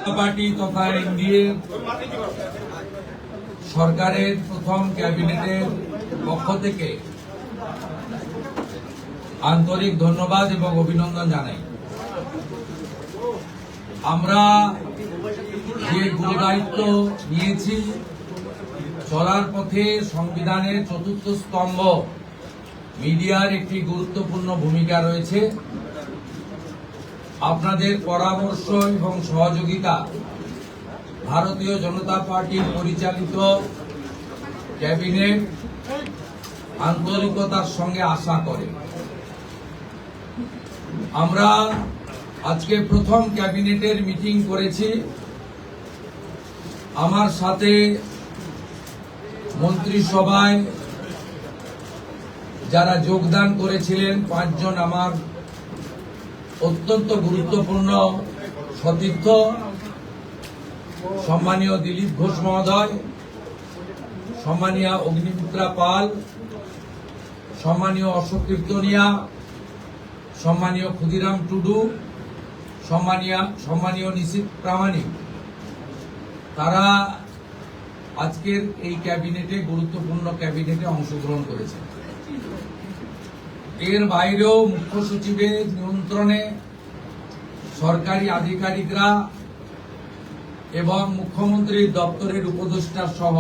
Party তথা NDA সরকারের প্রথম ক্যাবিনেটের পক্ষ থেকে আন্তরিক ধন্যবাদ এবং অভিনন্দন জানাই। আমরা যে গুরুদায়িত্ব নিয়েছি, চলার পথে সংবিধানের চতুর্থ স্তম্ভ মিডিয়ার একটি গুরুত্বপূর্ণ ভূমিকা রয়েছে। আপনাদের পরামর্শ এবং সহযোগিতা ভারতীয় জনতা পার্টির পরিচালিত ক্যাবিনেট আন্তরিকতার সঙ্গে আশা করে। আমরা আজকে প্রথম ক্যাবিনেটের মিটিং করেছি। আমার সাথে মন্ত্রিসভায় যারা যোগদান করেছিলেন 5 জন আমার অত্যন্ত গুরুত্বপূর্ণ সতীর্থ, সম্মানীয় দিলীপ ঘোষ মহোদয়, সম্মানীয় অগ্নিমিত্রা পাল, সম্মানীয় অশোক কীর্তনিয়া, সম্মানীয় ক্ষুদিরাম টুডু, সম্মানীয় নিশীথ প্রামাণিক, তারা আজকের এই ক্যাবিনেটে গুরুত্বপূর্ণ ক্যাবিনেটে অংশগ্রহণ করেছে। এর বাইরেও মুখ্য সচিবের নিয়ন্ত্রণে সরকারি আধিকারিকরা এবং মুখ্যমন্ত্রীর দপ্তরের উপদেষ্টা সহ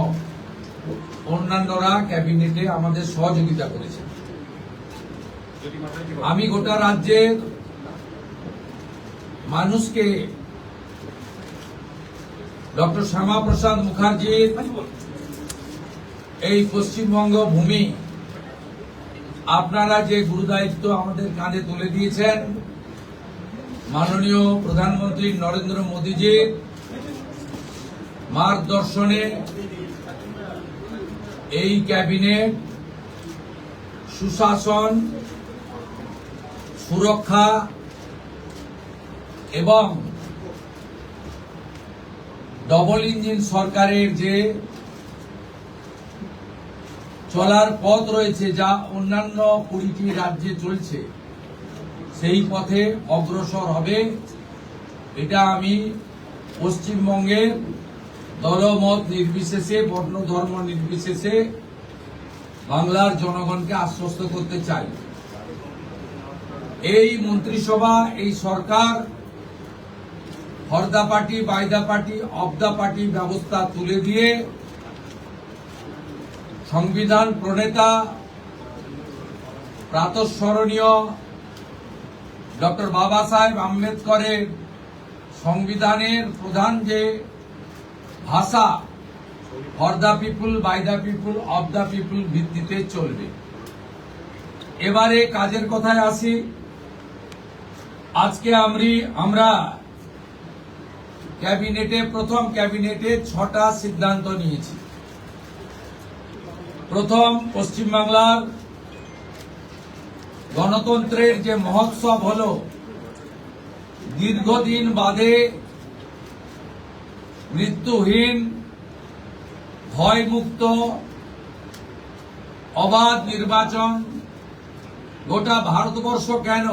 অন্যান্যরা ক্যাবিনেটে আমাদের সহযোগিতা করেছে। আমি গোটা রাজ্যের মানুষকে ডক্টর শ্যামাপ্রসাদ মুখার্জির এই পশ্চিমবঙ্গ ভূমি আপনারা যে গুরুদায়িত্ব আমাদের কাঁধে তুলে দিয়েছেন, মাননীয় প্রধানমন্ত্রী নরেন্দ্র মোদীজির মার্গদর্শনে এই ক্যাবিনেট সুশাসন, সুরক্ষা এবং ডবল ইঞ্জিন সরকারের যে চলার পথ রয়েছে, যা অন্যান্য 20টি রাজ্যে চলছে, সেই পথে অগ্রসর হবে। এটা আমি পশ্চিমবঙ্গের দলমত নির্বিশেষে, বর্ণ ধর্ম নির্বিশেষে বাংলার জনগণকে আশ্বস্ত করতে চাই। এই মন্ত্রিসভা, এই সরকার for the party, by the party, of the party ব্যবস্থা তুলে দিয়ে সংবিধান প্রণেতা প্রাতঃস্মরণীয় ডক্টর বাবা সাহেব আম্বেদকরের সংবিধানের প্রধান যে ভাষা for the people, by the people, of the people ভিত্তিতে চলবে। এবারে কাজের কথায় আসি। আজকে আমরা ক্যাবিনেটে, প্রথম ক্যাবিনেটে 6টা সিদ্ধান্ত নিয়েছি। প্রথম, পশ্চিমবাংলার গণতন্ত্রের যে মহোৎসব হলো, দীর্ঘদিন বাদে মৃত্যুহীন, ভয়মুক্ত, অবাধ নির্বাচন গোটা ভারতবর্ষ কেন,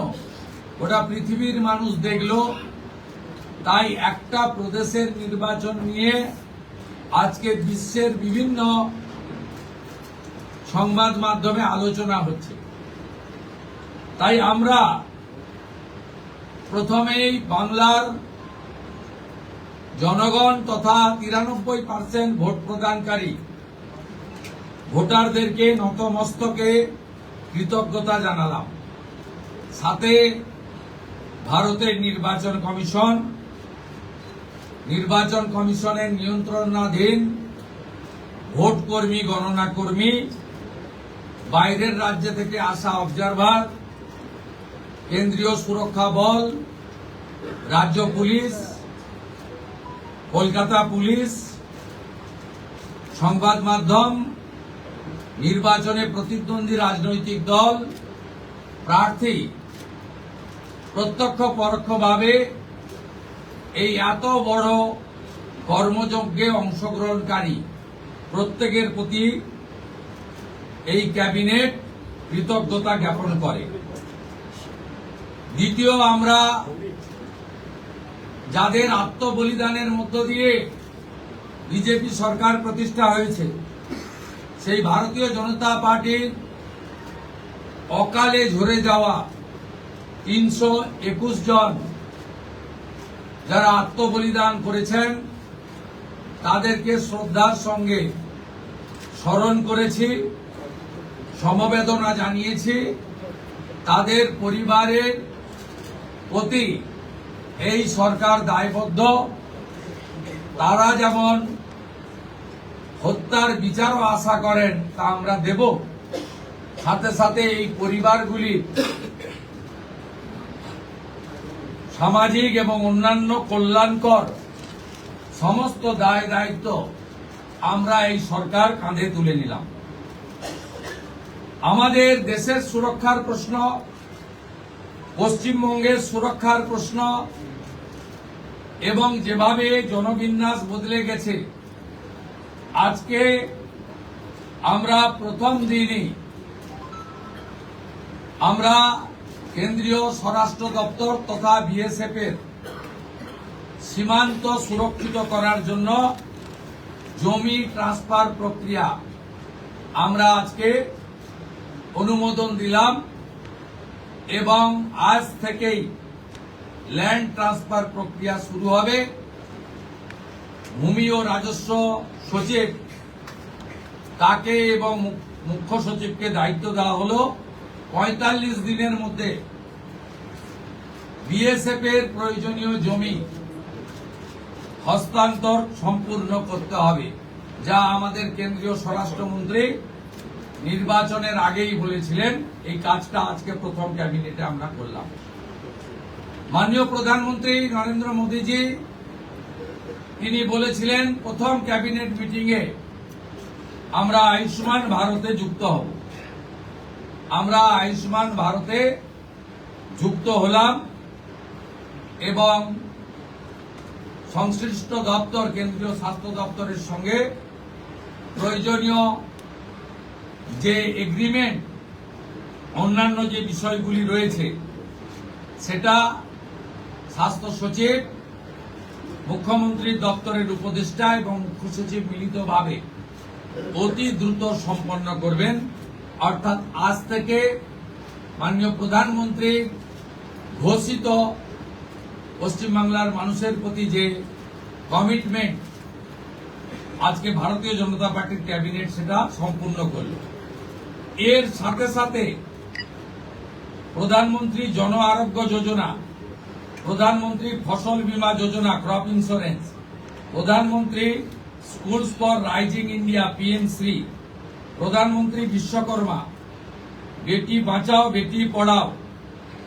গোটা পৃথিবীর মানুষ দেখল। তাই একটা প্রদেশের নির্বাচন নিয়ে আজকে বিশ্বের বিভিন্ন সংবাদ মাধ্যমে আলোচনা হচ্ছে। তাই আমরা প্রথমেই বাংলার জনগণ তথা 93% ভোট প্রদানকারী ভোটারদেরকে নতমস্তকে কৃতজ্ঞতা জানালাম। সাথে ভারতের নির্বাচন কমিশনের নিয়ন্ত্রণাধীন ভোট কর্মী, গণনা কর্মী, বাইরের রাজ্য থেকে আসা অবজারভার, কেন্দ্রীয় সুরক্ষা বল, রাজ্য পুলিশ, কলকাতা পুলিশ, সংবাদ মাধ্যম, নির্বাচনে প্রতিদ্বন্দ্বী রাজনৈতিক দল, প্রার্থী, প্রত্যক্ষ পরোক্ষভাবে এই এত বড় কর্মযজ্ঞে অংশগ্রহণকারী প্রত্যেকের প্রতি এই ক্যাবিনেট কৃতজ্ঞতা জ্ঞাপন করে। দ্বিতীয়, আমরা যাদের আত্মবলিদানের মধ্য দিয়ে বিজেপি সরকার প্রতিষ্ঠা হয়েছে, সেই ভারতীয় জনতা পার্টির অকালে ঝরে যাওয়া 321 জন যারা আত্মবলিদান করেছেন তাদেরকে শ্রদ্ধার সঙ্গে স্মরণ করেছি, সমবেদনা জানিয়েছি। তাদের পরিবারের প্রতি এই সরকার দায়বদ্ধ। তারা যেমন হত্যার বিচারও আশা করেন তা আমরা দেব, সাথে সাথে এই পরিবারগুলির সামাজিক এবং অন্যান্য কল্যাণকর সমস্ত দায় দায়িত্ব আমরা এই সরকার কাঁধে তুলে নিলাম। আমাদের দেশের সুরক্ষার প্রশ্ন, পশ্চিমবঙ্গের সুরক্ষার প্রশ্ন এবং যেভাবে জনবিন্যাস বদলে গেছে, আজকে আমরা প্রথম দিনই আমরা কেন্দ্রীয় স্বরাষ্ট্র দপ্তর তথা বিএসএফ এর সীমান্ত সুরক্ষিত করার জন্য জমি ট্রান্সফার প্রক্রিয়া আমরা আজকে অনুমোদন দিলাম এবং আজ থেকেই ল্যান্ড ট্রান্সফার প্রক্রিয়া শুরু হবে। ভূমি ও রাজস্ব সচিব তাকে এবং মুখ্য সচিবকে দায়িত্ব দেওয়া হলো 45 দিনের মধ্যে বিএসএফ এর প্রয়োজনীয় জমি হস্তান্তর সম্পূর্ণ করতে হবে, যা আমাদের কেন্দ্রীয় স্বরাষ্ট্রমন্ত্রী নির্বাচনের আগেই বলেছিলেন। এই কাজটা আজকে প্রথম ক্যাবিনেটে আমরা করলাম। মাননীয় প্রধানমন্ত্রী নরেন্দ্র মোদীজি তিনি বলেছিলেন প্রথম ক্যাবিনেট মিটিংয়ে আমরা আয়ুষ্মান ভারতে যুক্ত হব। আমরা আয়ুষ্মান ভারতে যুক্ত হলাম এবং সংশ্লিষ্ট দপ্তর কেন্দ্রীয় স্বাস্থ্য দপ্তরের সঙ্গে প্রয়োজনীয় যে এগ্রিমেন্ট অন্যান্য যে বিষয়গুলি রয়েছে সেটা স্বাস্থ্য সচিব, মুখ্যমন্ত্রীর দপ্তরের উপদেষ্টা এবং মুখ্য সচিব মিলিতভাবে অতি দ্রুত সম্পন্ন করবেন। অর্থাৎ আজ থেকে মাননীয় প্রধানমন্ত্রী ঘোষিত পশ্চিমবাংলার মানুষের প্রতি যে কমিটমেন্ট আজকে ভারতীয় জনতা পার্টির ক্যাবিনেট সেটা সম্পূর্ণ করল। এর সাথে সাথে প্রধানমন্ত্রী জন আরোগ্য যোজনা, প্রধানমন্ত্রী ফসল বীমা যোজনা ক্রপ ইন্স্যুরেন্স, প্রধানমন্ত্রী স্কুলস ফর রাইজিং ইন্ডিয়া পিএমশ্রী, প্রধানমন্ত্রী বিশ্বকর্মা, বেটি বাঁচাও বেটি পড়াও,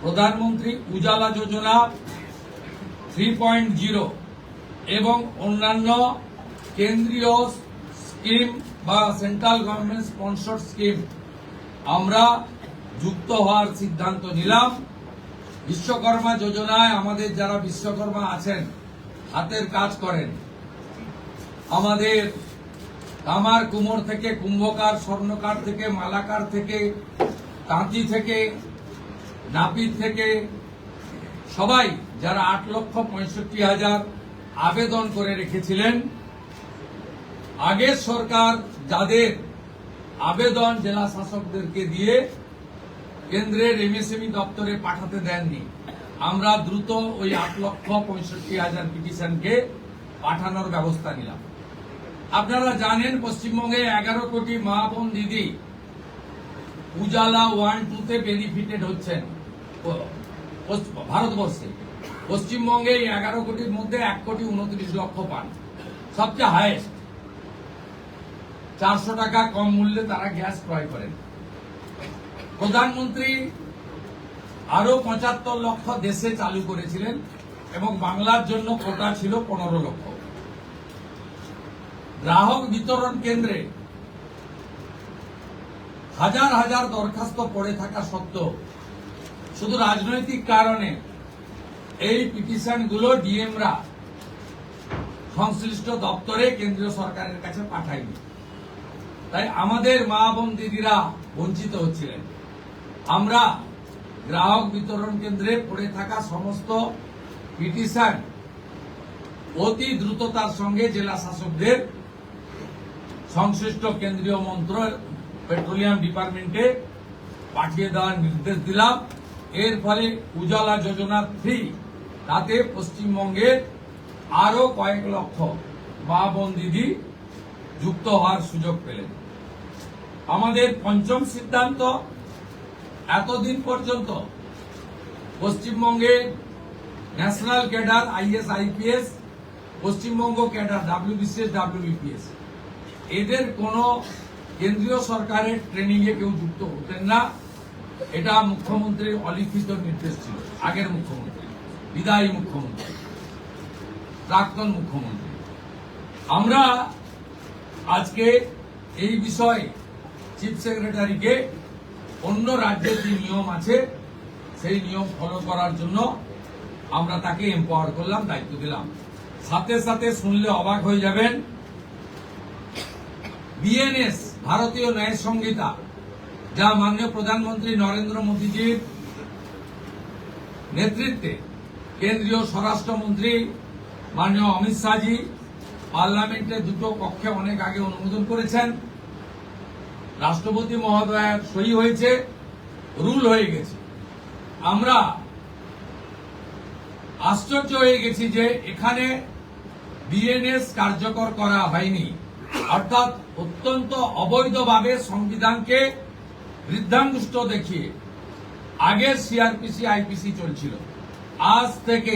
প্রধানমন্ত্রী উজালা যোজনা 3.0 এবং অন্যান্য কেন্দ্রীয় স্কিম বা সেন্ট্রাল গভর্নমেন্ট স্পন্সর্ড স্কিম আমরা যুক্ত হওয়ার সিদ্ধান্ত নিলাম। বিশ্বকর্মা যোজনায় আমাদের যারা বিশ্বকর্মা আছেন, হাতের কাজ করেন, আমাদের কামার কুমোর থেকে কুম্ভকার, স্বর্ণকার থেকে মালাকার থেকে তাঁতি থেকে নাপিত থেকে সবাই যারা 8,65,000 আবেদন করে রেখেছিলেন, আগের সরকার যাদের আবেদন জেলা শাসকদেরকে দিয়ে কেন্দ্রের এমএসএমই দপ্তরে পাঠাতে দেননি, আমরা দ্রুত ওই 8,65,000 পিটিশনকে পাঠানোর ব্যবস্থা নিলাম। আপনারা জানেন পশ্চিমবঙ্গে 11 কোটি মা বোন দিদি উজালা 1-2 তে বেনিফিটেড হচ্ছেন ভারতবর্ষে। পশ্চিমবঙ্গে 11 কোটির মধ্যে 1,29,00,000 পান, সবচেয়ে হাইয়েস্ট। 400 টাকা কম মূল্যে তারা গ্যাস ক্রয় করেন। প্রধানমন্ত্রী আরো 75 লক্ষ দেশে চালু করেছিলেন এবং বাংলার জন্য কোটা ছিল 15 লক্ষ। গ্রাহক বিতরণ কেন্দ্রে হাজার হাজার দরখাস্ত পড়ে থাকা সত্ত্বেও শুধু রাজনৈতিক কারণে এই পিটিশনগুলো ডিএমরা সংশ্লিষ্ট দপ্তরে কেন্দ্রীয় সরকারের কাছে পাঠায়নি। তাই আমাদের মা বোন দিদিরা বঞ্চিত হচ্ছিলেন। আমরা গ্রাহক বিতরণ কেন্দ্রে পড়ে থাকা সমস্ত পিটিশন অতি দ্রুততার সঙ্গে জেলা শাসকদের সংশ্লিষ্ট কেন্দ্রীয় পেট্রোলিয়াম ডিপার্টমেন্টে পাঠিয়ে দেওয়ার নির্দেশ দিলাম। এর ফলে উজালা যোজনা 3 তাতে পশ্চিমবঙ্গের আরো কয়েক লক্ষ মা বোন দিদি যুক্ত হওয়ার সুযোগ পেলেন। আমাদের পঞ্চম সিদ্ধান্ত, এতদিন পর্যন্ত পশ্চিমবঙ্গে national cadre is IPS, Paschimbanga cadre WBCS WBPS এদের কোনো কেন্দ্রীয় সরকারের ট্রেনিং এ কেউ যুক্ত হতেন না। এটা মুখ্যমন্ত্রীর অলিখিত নির্দেশ ছিল। আগের মুখ্যমন্ত্রী, বিদায়ী মুখ্যমন্ত্রী, প্রাক্তন মুখ্যমন্ত্রী। আমরা আজকে এই বিষয়ে চিফ সেক্রেটারিকে অন্য রাজ্যের যে নিয়ম আছে সেই নিয়ম ফলো করার জন্য আমরা তাকে এম্পাওয়ার করলাম, দায়িত্ব দিলাম। সাথে সাথে শুনলে অবাক হয়ে যাবেন, বিএনএস ভারতীয় ন্যায় সংহিতা, যা মাননীয় প্রধানমন্ত্রী নরেন্দ্র মোদীজির নেতৃত্বে কেন্দ্রীয় স্বরাষ্ট্রমন্ত্রী মাননীয় অমিত শাহজি পার্লামেন্টে দুটো কক্ষে অনেক আগে অনুমোদন করেছেন, রাষ্ট্রপতি মহোদয়ের সই হয়েছে, রুল হয়ে গেছে। আমরা আশ্চর্য হয়ে গেছি যে এখানে বিএনএস কার্যকর করা হয়নি, অর্থাৎ অত্যন্ত অবৈধভাবে সংবিধানকে বৃদ্ধাঙ্গুষ্ঠ দেখিয়ে আগের সিআরপিসি আইপিসি চলছিল। আজ থেকে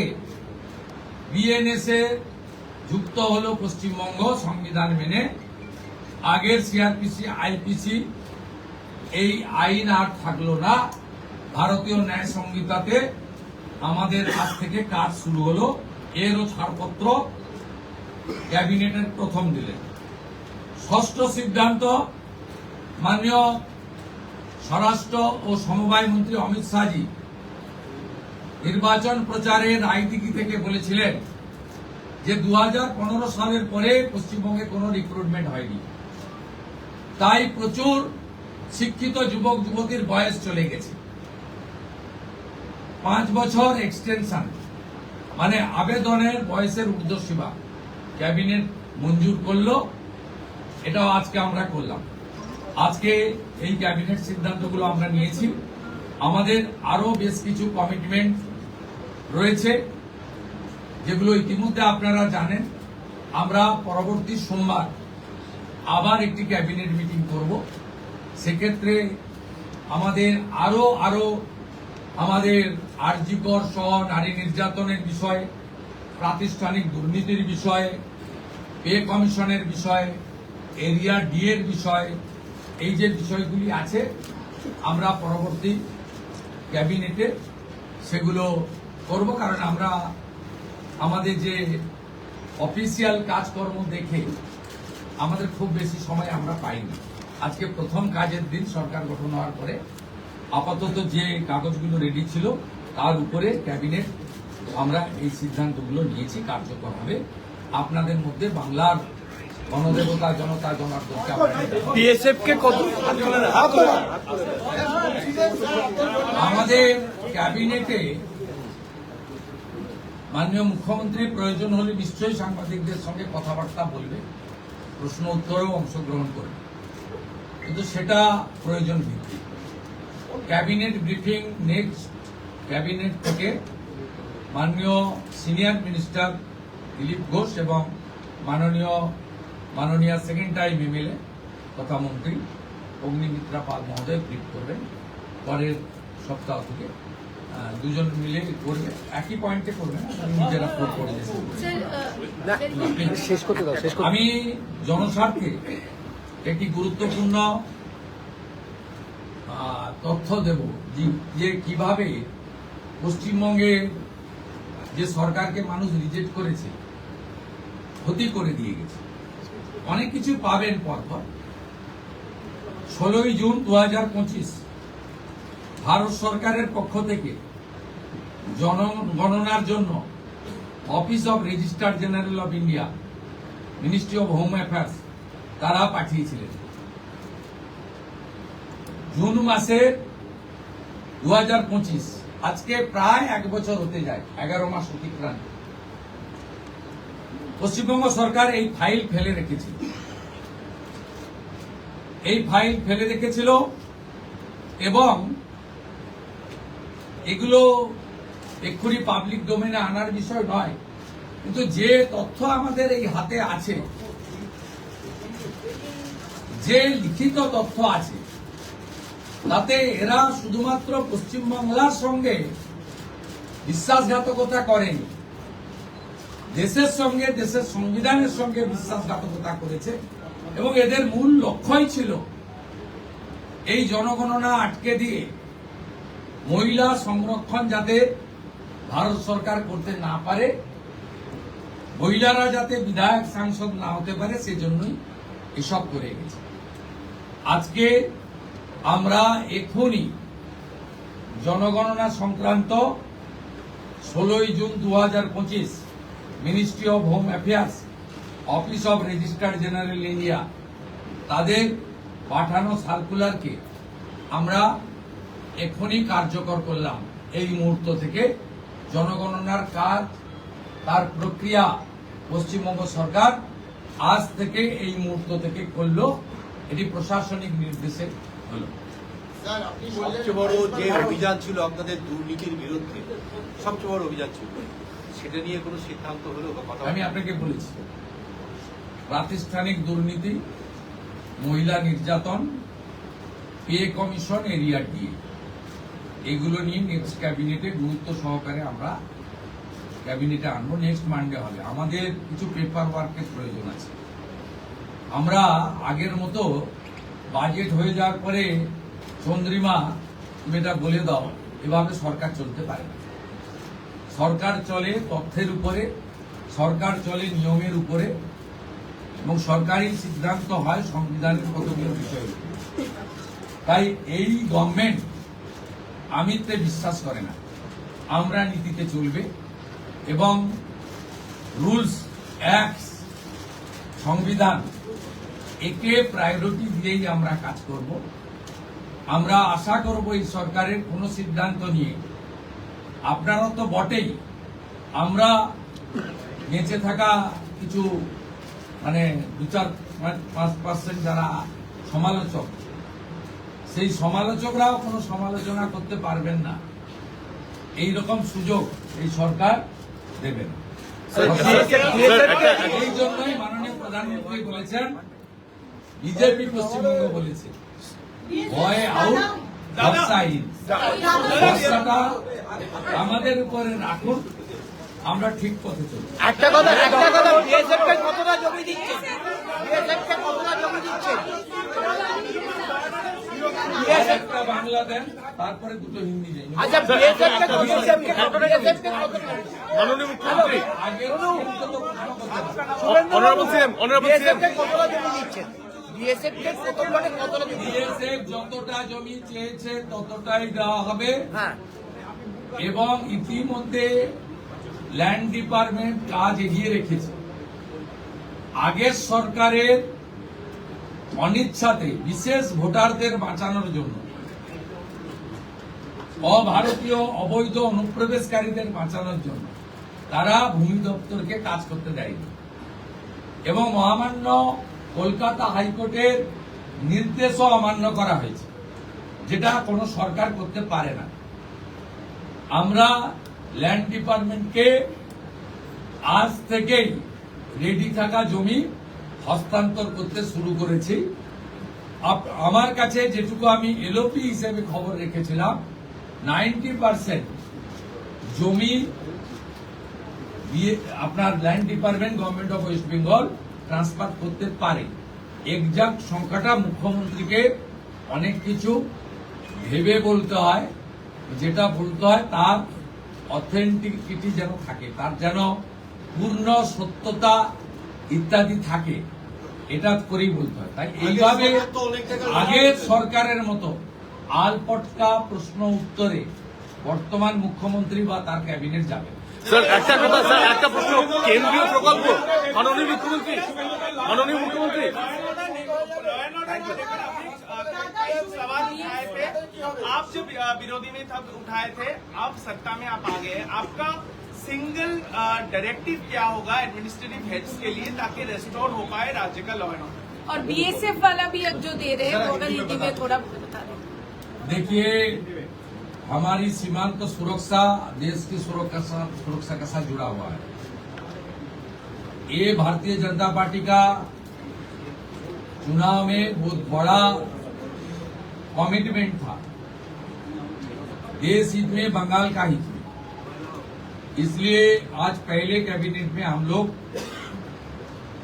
বিএনএস এ যুক্ত হলো পশ্চিমবঙ্গ সংবিধান মেনে। আগের সিআরপিসি আইপিসি এই আইন আর থাকলো না। ভারতীয় ন্যায় সংহিতাতে আমাদের আজ থেকে কাজ শুরু হলো। এরও ছাড়পত্র ক্যাবিনেটের প্রথম দিলেন। ষষ্ঠ সিদ্ধান্ত, মাননীয় স্বরাষ্ট্র ও সমবায় মন্ত্রী অমিত শাহজি নির্বাচন প্রচারের রায়দিঘি থেকে বলেছিলেন যে 2015 সালের পরে পশ্চিমবঙ্গে কোনো রিক্রুটমেন্ট হয়নি, তাই প্রচুর শিক্ষিত যুবক যুবতীর বয়স চলে গেছে। 5 বছর এক্সটেনশন, মানে আবেদনের বয়সের ঊর্ধ্বসীমা ক্যাবিনেট মঞ্জুর করলো। এটাও আজকে আমরা করলাম। আজকে এই ক্যাবিনেট সিদ্ধান্তগুলো আমরা নিয়েছি। আমাদের আরো বেশ কিছু কমিটমেন্ট রয়েছে, যেগুলো ইতিমধ্যে আপনারা জানেন। আমরা পরবর্তী সোমবার আবার একটি ক্যাবিনেট মিটিং করব। সেক্ষেত্রে আমাদের আরো আমাদের আরজিকর সহ নারী নির্যাতনের বিষয়ে, প্রাতিষ্ঠানিক দুর্নীতির বিষয়ে, পে কমিশনের বিষয়ে, এরিয়া ডি এর বিষয়ে, এই যে বিষয়গুলি আছে আমরা পরবর্তী ক্যাবিনেটে সেগুলো করব। কারণ আমরা আমাদের যে অফিসিয়াল কাজকর্ম দেখে আমাদের খুব বেশি সময় আমরা পাইনি। আজকে প্রথম কাজের দিন সরকার গঠন হওয়ার পরে আপাতত যে কাগজগুলো রেডি ছিল তার উপরে ক্যাবিনেট আমরা এই সিদ্ধান্তগুলো নিয়েছি, কার্যকর হবে। আপনাদের মধ্যে বাংলার গণদেবতা জনতা জনার্দনকে আমাদের ক্যাবিনেটে মাননীয় মুখ্যমন্ত্রী প্রয়োজন হলে নিশ্চয়ই সাংবাদিকদের সঙ্গে কথাবার্তা বলবে, প্রশ্ন উত্তরেও অংশগ্রহণ করবে, কিন্তু সেটা প্রয়োজন ভিত্তিক। ক্যাবিনেট ব্রিফিং নেক্সট ক্যাবিনেট থেকে মাননীয় সিনিয়র মিনিস্টার দিলীপ ঘোষ এবং মাননীয় সেকেন্ড টাইম এমএলএ তথা মন্ত্রী অগ্নিমিত্রা পাল মহোদয় ব্রিফ করবেন। পরের সপ্তাহ থেকে দুজন মিলে করবে, একই পয়েন্টে করবে না, নিজেরা করে আমি জনস্বার্থে একটি গুরুত্বপূর্ণ তথ্য দেব যে কিভাবে পশ্চিমবঙ্গে যে সরকারকে মানুষ রিজেক্ট করেছে, ক্ষতি করে দিয়ে গেছে, অনেক কিছু পাবেন পরপর। 16 জুন 2025 ভারত সরকারের পক্ষ থেকে জনগণনার জন্য office of registrar general of India, ministry of home affairs তারা পাঠিয়েছিলেন। জুন মাসে 2025, আজকে প্রায় 1 বছর হতে যায়, 11 মাস অতিক্রান্ত। পশ্চিমবঙ্গ সরকার এই ফাইল ফেলে রেখেছিল এবং এগুলো এক্ষুনি পাবলিক ডোমেনে আনার বিষয় নয়, কিন্তু যে তথ্য আমাদের এই হাতে আছে, যে লিখিত তথ্য আছে, তাতে এরা শুধুমাত্র পশ্চিমবাংলার সঙ্গে বিশ্বাসঘাতকতা করেনি, দেশের সঙ্গে, দেশের সংবিধানের সঙ্গে বিশ্বাসঘাতকতা করেছে এবং এদের মূল লক্ষ্যই ছিল এই জনগণনা আটকে দিয়ে মহিলা সংরক্ষণ যাতে ভারত সরকার করতে না পারে, মহিলারা যাতে বিধায়ক সাংসদ না হতে পারে, সেজন্যই এসব করে গেছে। আজকে আমরা এখনই জনগণনা সংক্রান্ত 16 June 2025 ministry of home affairs, office of registrar general India তাদের পাঠানো সার্কুলারকে আমরা এখনই কার্যকর করলাম। এই মুহূর্ত থেকে জনগণনার কাজ, তার প্রক্রিয়া পশ্চিমবঙ্গ সরকার আজ থেকে এই মুহূর্ত থেকে করলো। এটি প্রশাসনিক নির্দেশে হলো। সবচেয়ে বড় যে অভিযান ছিল আপনাদের দুর্নীতির বিরুদ্ধে, সবচেয়ে বড় অভিযান ছিল, সেটা নিয়ে কোনো সিদ্ধান্ত হলো বা কথা? আমি আপনাকে বলেছি, প্রাতিষ্ঠানিক দুর্নীতি, মহিলা নির্যাতন, পে কমিশন, এরিয়া ডিএ, এগুলো নিয়ে নেক্সট ক্যাবিনেটে গুরুত্ব সহকারে আমরা ক্যাবিনেটে আনবো। নেক্সট মানডে হবে। আমাদের কিছু পেপার ওয়ার্কের প্রয়োজন আছে। আমরা আগের মতো বাজেট হয়ে যাওয়ার পরে চন্দ্রিমা তুমি এটা বলে দাও, এভাবে সরকার চলতে পারে না। সরকার চলে তথ্যের উপরে, সরকার চলে নিয়মের উপরে এবং সরকারি সিদ্ধান্ত হয় সংবিধানের কতগুলো বিষয়ের উপরে। তাই এই গভর্নমেন্ট আমিত্বে বিশ্বাস করে না, আমরা নীতিতে চলবে এবং রুলস, অ্যাক্টস, সংবিধান, একে প্রায়োরিটি দিয়েই আমরা কাজ করব। আমরা আশা করব এই সরকারের কোনো সিদ্ধান্ত নিয়ে, আপনারা তো বটেই, আমরা বেঁচে থাকা কিছু 2-4-5% যারা সমালোচক, সেই সমালোচকরাও কোনো সমালোচনা করতে পারবেন না, এই রকম সুযোগ এই সরকার দেবে না। এই জন্যই মাননীয় প্রধানমন্ত্রী বলেছেন, বিজেপি পশ্চিমবঙ্গ বলেছে, ভয় আউট ভরসা ইন। ভরসাটা আমাদের উপরে রাখুন, আমরা ঠিক পথে চলব। একটা কথা বিএসএফ কে কতটা জমি দিচ্ছে? বিএসএফ কে কতটা জমি দিচ্ছে? একটা বাংলা দেন, তারপরে দুটো হিন্দি দেন। আচ্ছা, বিএসএফ কে কতটা মাননীয় মুখ্যমন্ত্রী, আগের কিন্তু তো প্রশ্ন করতে অনারেবল সিএম, বিএসএফ কে কতটা জমি দিচ্ছে? বিএসএফ কে কতটা জমি? বিএসএফ যতটা জমি চেয়েছে ততটাই দেওয়া হবে। হ্যাঁ, এবং ইতিমধ্যে ল্যান্ড ডিপার্টমেন্ট কাজ এগিয়ে রেখেছে। আগের সরকারের অনিচ্ছাতে বিশেষ ভোটারদের বাঁচানোর জন্য, অভারতীয় অবৈধ অনুপ্রবেশকারীদের বাঁচানোর জন্য তারা ভূমি দপ্তরকে কাজ করতে দেয়নি এবং মহামান্য কলকাতা হাইকোর্টের নির্দেশও অমান্য করা হয়েছে, যেটা কোনো সরকার করতে পারে না। আমরা ল্যান্ড ডিপার্টমেন্টকে আজ থেকেই রেডি থাকা জমি হস্তান্তর করতে শুরু করেছি। আমার কাছে যেটুকু আমি এলওপি হিসেবে খবর রেখেছিলাম, 90% জমি আপনার land department government of West Bengal transfer করতে পারে। এক্সাক্ট সংখ্যাটা মুখ্যমন্ত্রীকে অনেক কিছু ভেবে বলতে হয়, যেটা বলতে হয় তার অথেন্টিকিটি যেন থাকে, তার যেন পূর্ণ সত্যতা ইত্যাদি থাকে, এটা করেই বলতে হয়। তাই এইভাবে আগের সরকারের মতো আলপটকা প্রশ্ন উত্তরে বর্তমান মুখ্যমন্ত্রী বা তার ক্যাবিনেট যাবে। স্যার একটা কথা, স্যার একটা প্রশ্ন, কেন্দ্রীয় প্রকল্প, মাননীয় মুখ্যমন্ত্রী, सवाल उठाए थे, आप जब विरोधी में तब उठाए थे, अब सत्ता में आप आ गए, आपका सिंगल डायरेक्टिव क्या होगा एडमिनिस्ट्रेटिव हेड्स के लिए ताकि रेस्टोर हो पाए राज्य का लॉ एंड ऑर्डर? और बीएसएफ वाला भी अब जो दे रहे हैं वो अगर हिंदी में थोड़ा बता दें। देखिए, हमारी सीमांत सुरक्षा देश की सुरक्षा के साथ जुड़ा हुआ है। ये भारतीय जनता पार्टी का चुनाव में बहुत बड़ा कमिटमेंट था। देश हित में, बंगाल का हित में। इसलिए आज पहले कैबिनेट में हम लोग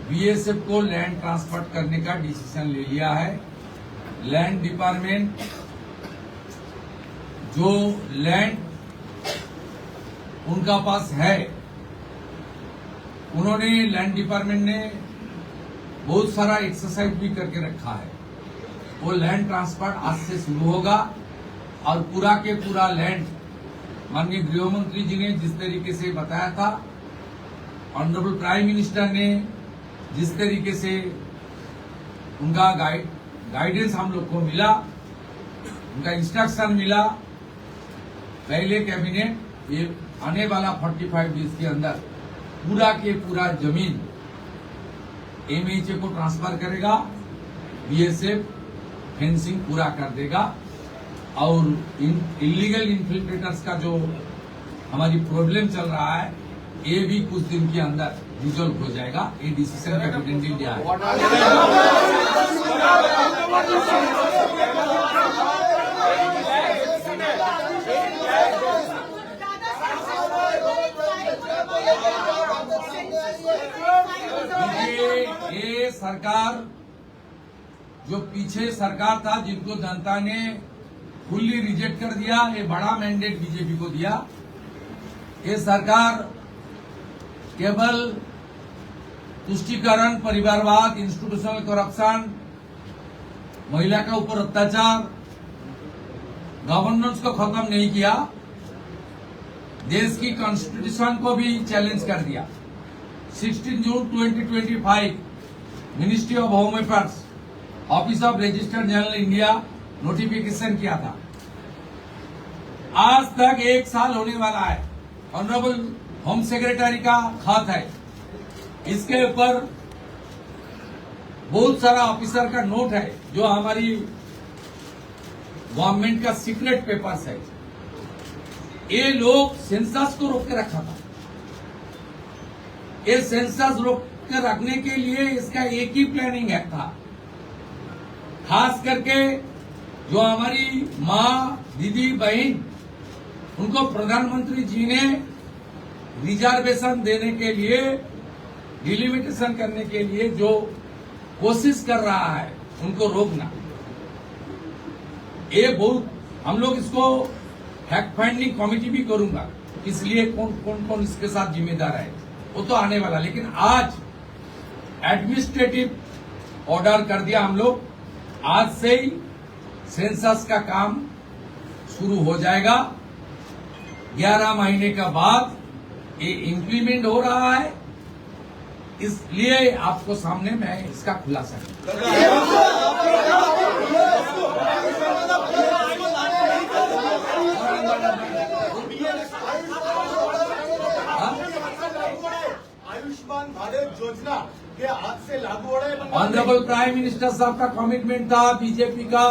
बीएसएफ को लैंड ट्रांसफर करने का डिसीजन ले लिया है। लैंड डिपार्टमेंट जो लैंड उनका पास है, उन्होंने लैंड डिपार्टमेंट ने बहुत सारा एक्सरसाइज भी करके रखा है। वो लैंड ट्रांसफर आज से शुरू होगा और पूरा के पूरा लैंड माननीय गृह मंत्री जी ने जिस तरीके से बताया था, ऑनरेबल प्राइम मिनिस्टर ने जिस तरीके से उनका गाइडेंस हम लोग को मिला, उनका इंस्ट्रक्शन मिला, पहले कैबिनेट ये आने वाला 45 डेज के अंदर पूरा के पूरा जमीन एमएचए को ट्रांसफर करेगा, बीएसएफ फेंसिंग पूरा कर देगा और इलीगल इन्फिल्ट्रेटर्स का जो हमारी प्रॉब्लम चल रहा है ये भी कुछ दिन के अंदर रिजॉल्व हो जाएगा। ये डिसीजन कैबिनेट ने लिया है। ये सरकार जो पीछे सरकार था जिनको जनता ने फुल्ली रिजेक्ट कर दिया, ये बड़ा मैंडेट बीजेपी को दिया। ये सरकार केवल तुष्टीकरण, परिवारवाद, इंस्टीट्यूशनल करप्शन, महिला के ऊपर अत्याचार, गवर्नेंस को खत्म नहीं किया, देश की कॉन्स्टिट्यूशन को भी चैलेंज कर दिया। 16 जून 2025 ministry of home affairs, office of registered general India notification किया था। आज तक 1 साल होने वाला है। ऑनरेबल होम सेक्रेटरी का खत है, इसके ऊपर बहुत सारा ऑफिसर का नोट है जो हमारी गवर्नमेंट का सीक्रेट पेपर्स है। ये लोग सेंसस को रोक के रखा था। ये सेंसस रोक के रखने के लिए इसका एक ही प्लानिंग एक्ट था। खास करके जो हमारी माँ, दीदी, बहन, उनको प्रधानमंत्री जी ने रिजर्वेशन देने के लिए, डिलिमिटेशन करने के लिए जो कोशिश कर रहा है, उनको रोकना। ये बहुत हम लोग इसको फैक्ट फाइंडिंग कमेटी भी करूंगा, इसलिए कौन इसके साथ जिम्मेदार है वो तो आने वाला। लेकिन आज एडमिनिस्ट्रेटिव ऑर्डर कर दिया हम लोग, आज से ही सेंसस का काम शुरू हो जाएगा। 11 महीने के बाद ये इम्प्लीमेंट हो रहा है, इसलिए आपको सामने मैं इसका खुलासा आयुष्मान भारत योजना के आज से लागू हो रहे हैं। ऑनरेबल प्राइम मिनिस्टर साहब का कमिटमेंट था, बीजेपी का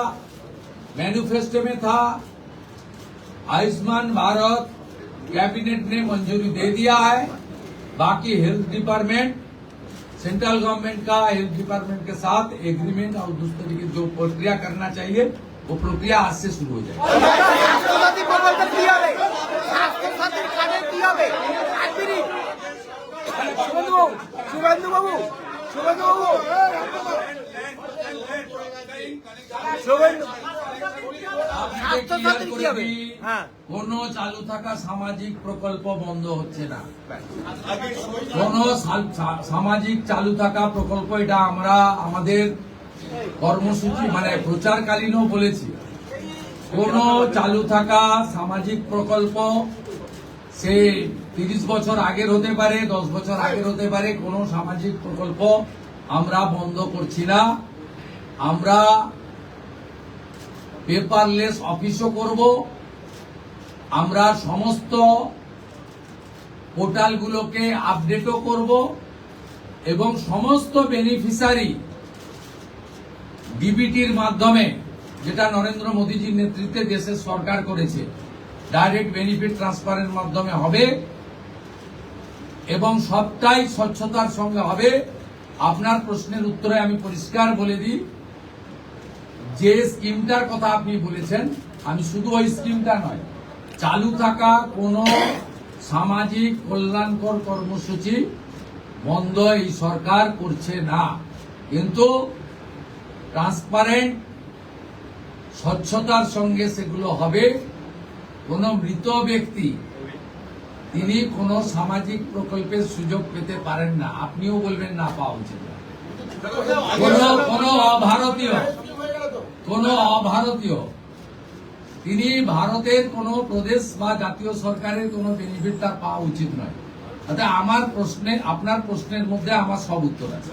मैनिफेस्टो में था। आयुष्मान भारत कैबिनेट ने मंजूरी दे दिया है। बाकी हेल्थ डिपार्टमेंट, सेंट्रल गवर्नमेंट का हेल्थ डिपार्टमेंट के साथ एग्रीमेंट और दूसरे की जो प्रक्रिया करना चाहिए वो प्रक्रिया आज से शुरू हो जाएगी। शुभेंदु बाबू কোন চালু থাকা সামাজিক প্রকল্প বন্ধ হচ্ছে না। কোন সামাজিক চালু থাকা প্রকল্প, এটা আমরা আমাদের কর্মসূচি মানে প্রচারকালীনও বলেছি। কোন চালু থাকা সামাজিক প্রকল্প সে 30 বছর আগের হতে পারে, 10 বছর আগের হতে পারে, কোন সামাজিক প্রকল্প আমরা বন্ধ করছি না। আমরা পেপারলেস অফিসও করব। আমরা সমস্ত পোর্টালগুলোকে আপডেটও করব এবং সমস্ত বেনিফিশিয়ারি ডিবিটির মাধ্যমে, যেটা নরেন্দ্র মোদীজির নেতৃত্বে দেশের সরকার করেছে, ডাইরেক্ট বেনিফিট ট্রান্সফারের মাধ্যমে হবে এবং সবটাই স্বচ্ছতার সঙ্গে হবে। আপনার প্রশ্নের উত্তরে আমি পরিষ্কার বলে দিই, যে স্কিমটার কথা আপনি বলেছেন, আমি শুধু ওই স্কিমটা নয়, চালু থাকা কোনো সামাজিক কল্যাণকর কর্মসূচি বন্ধ এই সরকার করছে না, কিন্তু ট্রান্সপারেন্ট স্বচ্ছতার সঙ্গে সেগুলো হবে। কোন মৃত ব্যক্তি তিনি কোন সামাজিক প্রকল্পের সুযোগ পেতে পারেন না, আপনিও বলবেন না পাওয়া উচিত না। কোন অভারতীয় তিনি ভারতের কোন প্রদেশ বা জাতীয় সরকারের কোন বেনিফিট তার পাওয়া উচিত নয়। তাতে আমার প্রশ্নে, আপনার প্রশ্নের মধ্যে আমার সব উত্তর আছে।